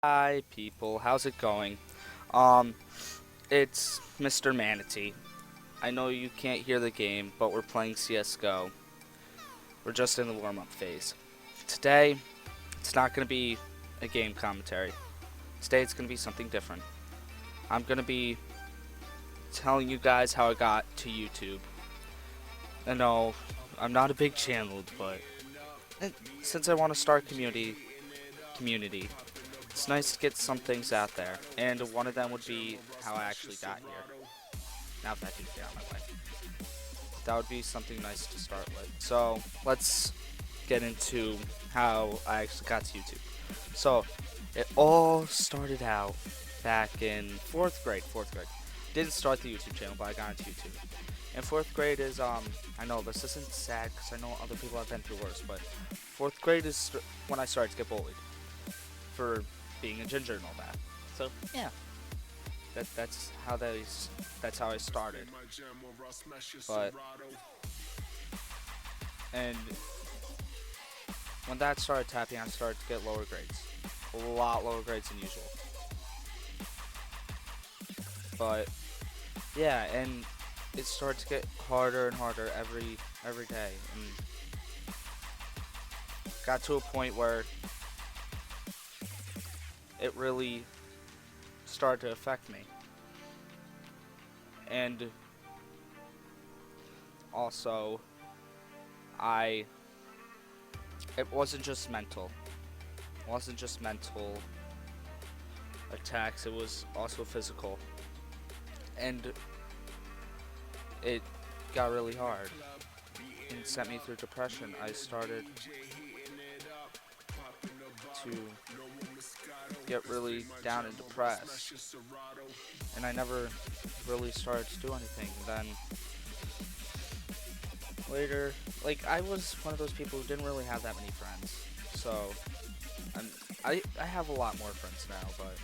Hi people, how's it going? Um, it's Mr. Manatee. I know you can't hear the game, but we're playing CSGO. We're just in the warm-up phase. Today, it's not going to be a game commentary. Today it's going to be something different. I'm going to be telling you guys how I got to YouTube. I know I'm not a big channel, but since I want to start community, it's nice to get some things out there. And one of them would be how I actually got here. Now that didn't get out of my way. That would be something nice to start with. So let's get into how I actually got to YouTube. So it all started out back in fourth grade. Fourth grade. Didn't start the YouTube channel, but I got into YouTube. And fourth grade is I know this isn't sad because I know other people have been through worse, but fourth grade is when I started to get bullied for being a ginger and all that. So yeah, that's how I started. But and when that started tapping, I started to get lower grades, a lot lower grades than usual. But yeah, and it started to get harder and harder every day, and got to a point where it really started to affect me. And also, I it wasn't just mental. It wasn't just mental attacks. It was also physical, and it got really hard and sent me through depression. I started to get really down and depressed, and I never really started to do anything. Then later, like I was one of those people who didn't really have that many friends, so I'm, I have a lot more friends now, but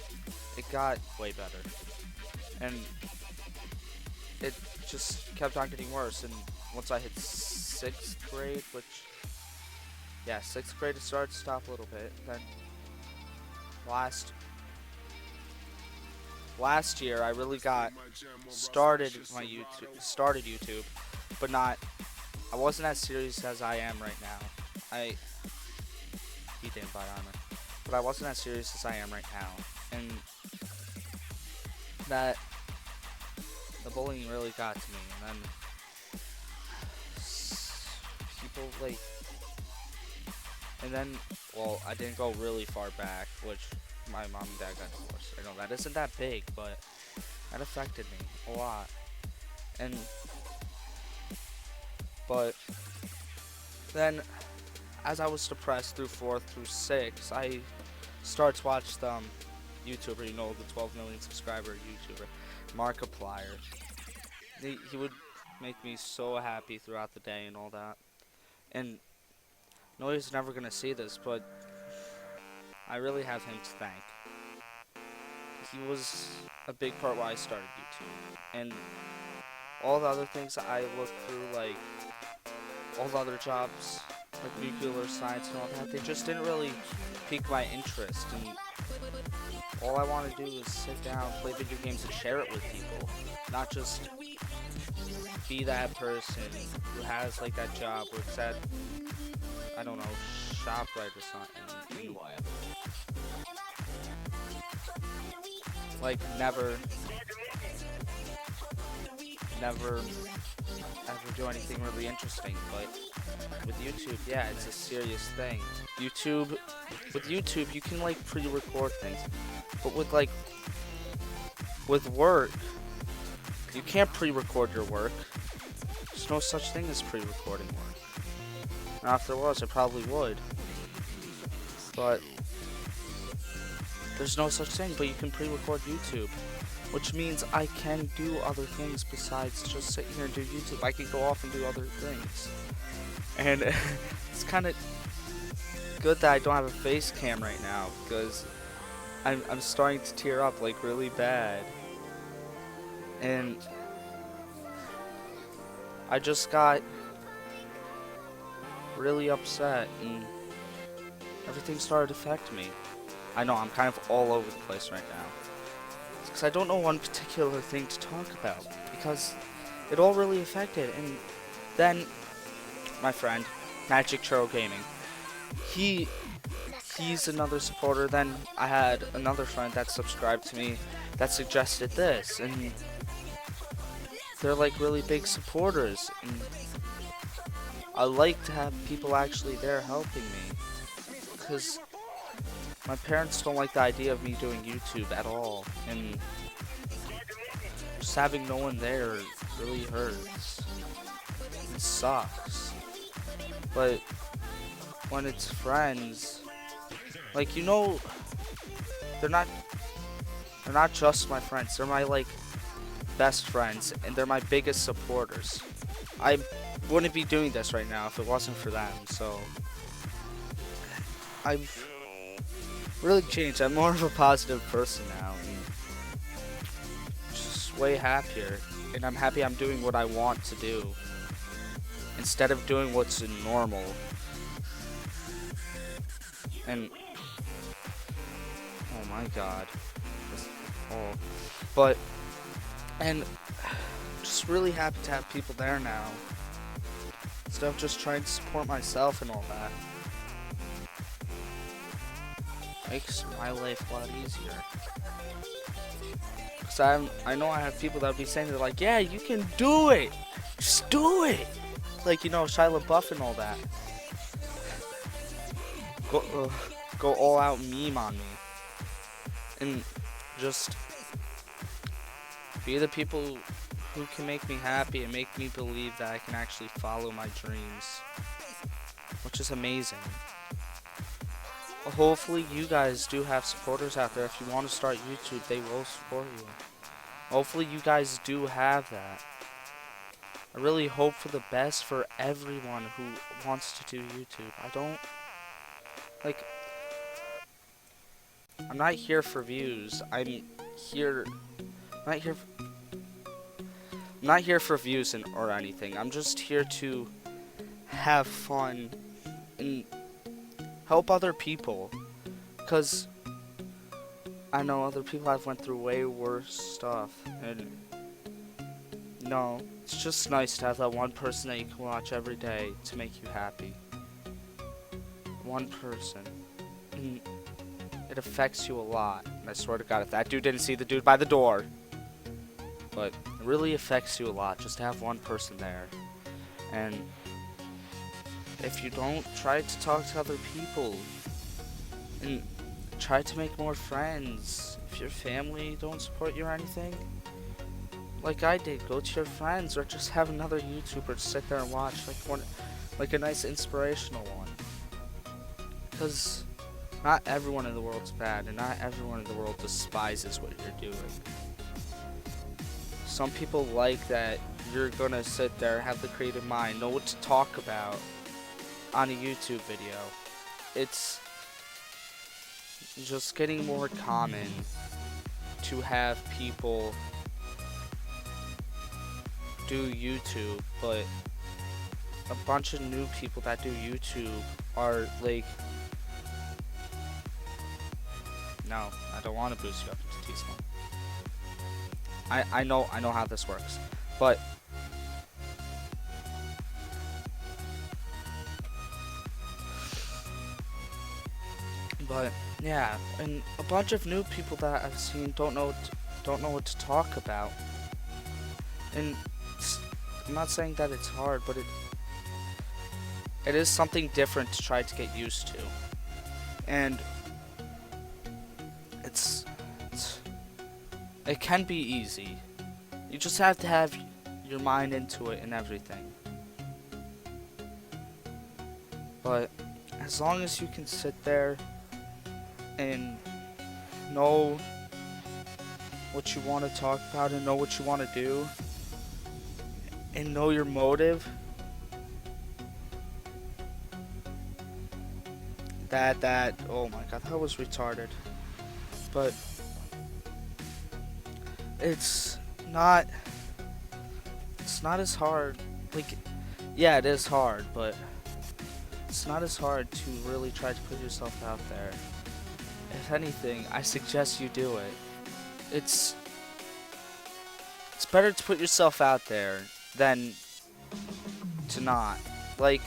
it got way better, and it just kept on getting worse. And once I hit sixth grade, which yeah, sixth grade, it started to stop a little bit. Then last last year, I really got started YouTube, but not. I wasn't as serious as I am right now. I He didn't buy armor, but I wasn't as serious as I am right now, and that the bullying really got to me. And then people like, and then well, I didn't go really far back, which my mom and dad got divorced. I know that isn't that big, but that affected me a lot. And but then as I was depressed through fourth through sixth, I started to watch the YouTuber, the 12 million subscriber YouTuber, Markiplier. He would make me so happy throughout the day and all that. And no, he's never gonna see this, but I really have him to thank. He was a big part why I started YouTube, and all the other things that I looked through, like all the other jobs, like nuclear science and all that, they just didn't really pique my interest. And all I want to do is sit down, play video games, and share it with people, not just be that person who has like that job, works at I don't know, ShopRite or something. Like never ever do anything really interesting. But with YouTube, yeah, it's a serious thing. With YouTube, you can like pre-record things, but with work, you can't pre-record your work. There's no such thing as pre-recording work. Now, if there was, I probably would, but there's no such thing. But you can pre-record YouTube, which means I can do other things besides just sit here and do YouTube. I can go off and do other things. And it's kind of good that I don't have a face cam right now, because I'm starting to tear up like really bad. And I just got really upset, and everything started to affect me. I know I'm kind of all over the place right now. Because I don't know one particular thing to talk about. Because it all really affected. And then my friend, Magic Churro Gaming, he's another supporter. Then I had another friend that subscribed to me that suggested this. And they're like really big supporters. And I like to have people actually there helping me. Because my parents don't like the idea of me doing YouTube at all, and just having no one there really hurts. It sucks. But when it's friends, like, you know, they're not just my friends. They're my like best friends, and they're my biggest supporters. I wouldn't be doing this right now if it wasn't for them. So I've really changed. I'm more of a positive person now, and just way happier. And I'm happy I'm doing what I want to do instead of doing what's normal. And oh my god, but and just really happy to have people there now instead of just trying to support myself and all that. Makes my life a lot easier. Cause I know I have people that would be saying, they're like, yeah, you can do it, just do it. Like, you know, Shia LaBeouf and all that. Go all out meme on me. And just be the people who can make me happy and make me believe that I can actually follow my dreams. Which is amazing. Hopefully you guys do have supporters out there. If you want to start YouTube, they will support you. Hopefully you guys do have that. I really hope for the best for everyone who wants to do YouTube. I'm not here for views. I'm not here for views or anything. I'm just here to have fun and help other people, because I know other people have went through way worse stuff, and no, it's just nice to have that one person that you can watch every day to make you happy. One person. And it affects you a lot. And I swear to God, if that dude didn't see the dude by the door, but it really affects you a lot just to have one person there. And if you don't, try to talk to other people and try to make more friends. If your family don't support you or anything, like I did, go to your friends or just have another YouTuber sit there and watch, like a nice inspirational one. Because not everyone in the world's bad, and not everyone in the world despises what you're doing. Some people like that you're gonna sit there, have the creative mind, know what to talk about on a YouTube video. It's just getting more common to have people do YouTube, but a bunch of new people that do YouTube are like, no, I don't want to boost you up into T-Small. I know how this works, but yeah, and a bunch of new people that I've seen don't know what to talk about. And I'm not saying that it's hard, but it is something different to try to get used to. And it can be easy. You just have to have your mind into it and everything. But as long as you can sit there and know what you want to talk about and know what you want to do and know your motive, that oh my god, that was retarded. But it's not as hard. Like, yeah, it is hard, but it's not as hard to really try to put yourself out there if anything, I suggest you do it. It's better to put yourself out there than to not. Like,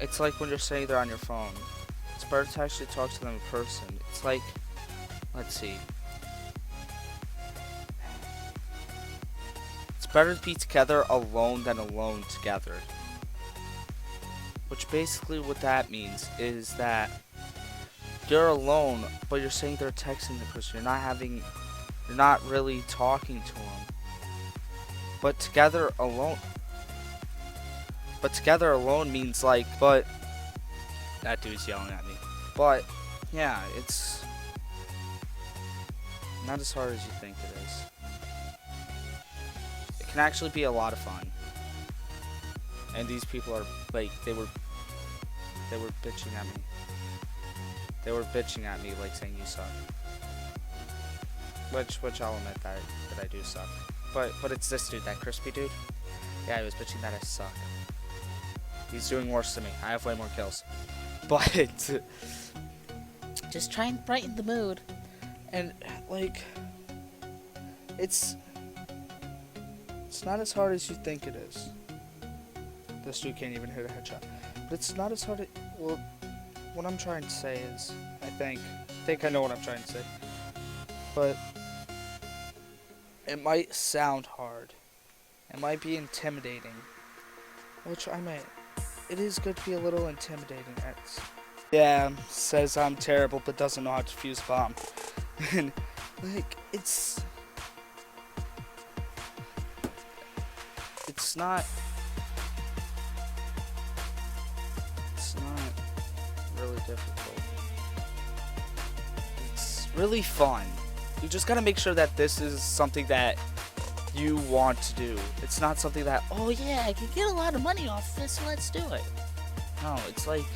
it's like when you're sitting there on your phone. It's better to actually talk to them in person. It's like, let's see. It's better to be together alone than alone together. Which basically what that means is that you're alone, but you're sitting there texting the person. You're not really talking to them. But together alone means like, but that dude's yelling at me. But yeah, it's not as hard as you think it is. It can actually be a lot of fun. And these people are like, they were bitching at me. They were bitching at me, like saying you suck. Which I'll admit that I do suck. But it's this dude, that crispy dude. Yeah, he was bitching that I suck. He's doing worse than me. I have way more kills. But just try and brighten the mood. And like, it's not as hard as you think it is. This dude can't even hit a headshot. But it's not as hard. Well, what I'm trying to say is, I think I know what I'm trying to say. But it might sound hard. It might be intimidating. Which I might. It is good to be a little intimidating. Yeah, says I'm terrible but doesn't know how to fuse a bomb. And like, it's not really difficult. It's really fun. You just gotta make sure that this is something that you want to do. It's not something that, oh yeah, I can get a lot of money off this, so let's do it. No, it's like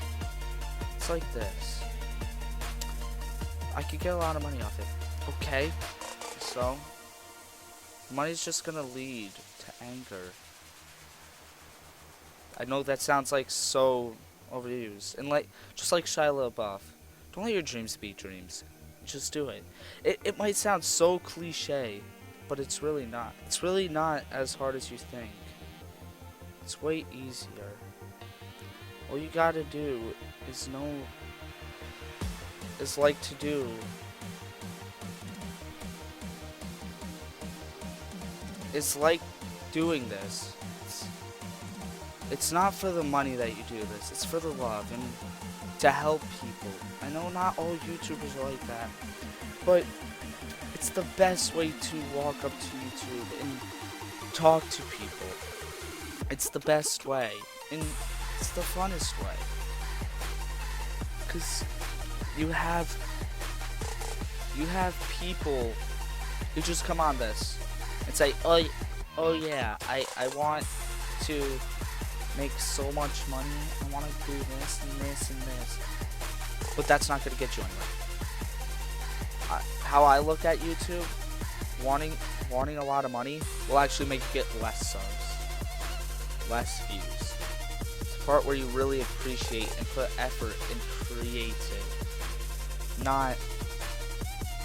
this. I could get a lot of money off it. Okay, so money's just gonna lead to anger. I know that sounds like so overused, and like just like Shia LaBeouf, don't let your dreams be dreams. Just do it. It might sound so cliche, but it's really not. It's really not as hard as you think. It's way easier. All you gotta do is it's like doing this. It's not for the money that you do this. It's for the love and to help people. I know not all YouTubers are like that, but it's the best way to walk up to YouTube and talk to people. It's the best way, and it's the funnest way. Cause you have people who just come on this and say, oh yeah, I want to make so much money. I want to do this and this and this. But that's not going to get you anywhere. How I look at YouTube, wanting a lot of money will actually make you get less subs, less views. It's the part where you really appreciate and put effort and create it, not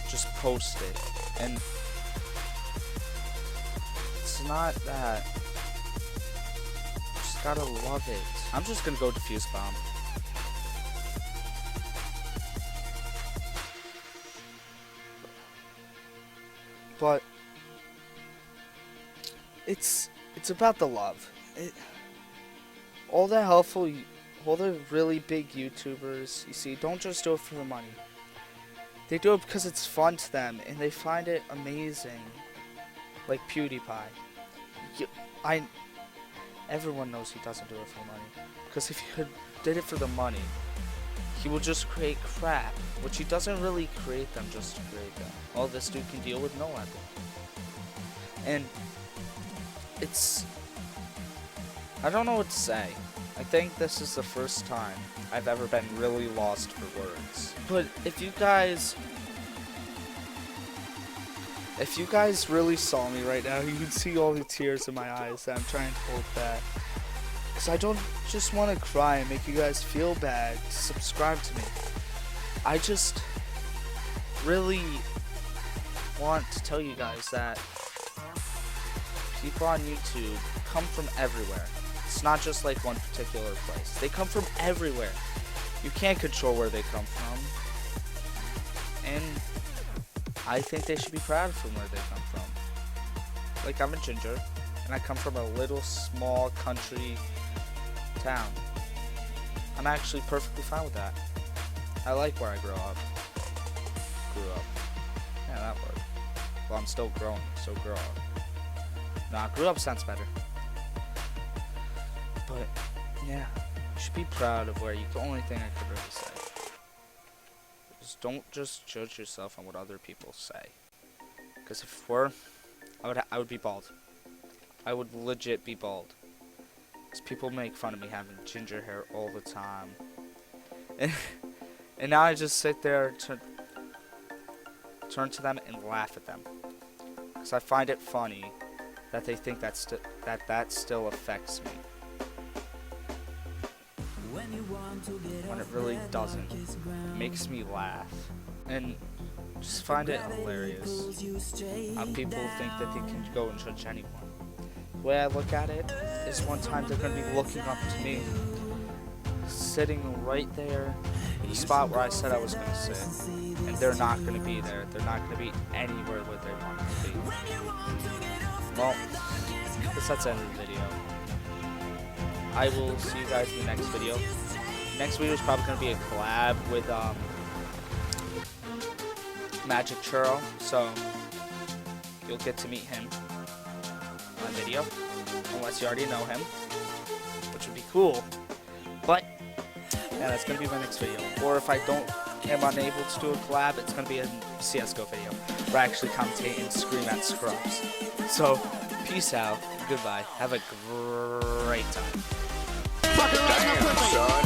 just post it. And it's not that. You just gotta love it. I'm just gonna go defuse bomb. But it's about the love. All the really big YouTubers, you see, don't just do it for the money. They do it because it's fun to them and they find it amazing. Like PewDiePie. Everyone knows he doesn't do it for money. Because if he did it for the money, he will just create crap, which he doesn't really create them just to create them. All this dude can deal with no weapon. And I don't know what to say. I think this is the first time I've ever been really lost for words. But if you guys really saw me right now, you would see all the tears in my eyes that I'm trying to hold back. Because I don't just want to cry and make you guys feel bad to subscribe to me. I just really want to tell you guys that people on YouTube come from everywhere. It's not just like one particular place. They come from everywhere. You can't control where they come from. And I think they should be proud from where they come from. Like, I'm a ginger, and I come from a little small country town. I'm actually perfectly fine with that. I like where I grew up. Yeah, that word. Well, I'm still growing, so grow up. Nah, grew up sounds better. But, yeah, you should be proud of where you, the only thing I could really say. Is don't just judge yourself on what other people say. Because if it were, I would be bald. I would legit be bald. Because people make fun of me having ginger hair all the time. And now I just sit there, turn to them and laugh at them. Because I find it funny that they think that still affects me. When it really doesn't. It makes me laugh. And just find it hilarious how people think that they can go and judge anyone. The way I look at it is one time they're going to be looking up to me, sitting right there, the spot where I said I was going to sit. And they're not going to be there. They're not going to be anywhere where they want to be. Well, I guess that's the end of the video. I will see you guys in the next video. Next video is probably going to be a collab with Magic Churro, so you'll get to meet him on video, unless you already know him, which would be cool. But yeah, that's going to be my next video. Or if I am unable to do a collab, it's going to be a CSGO video where I actually commentate and scream at scrubs. So, peace out, goodbye, have a great time. Damn, son.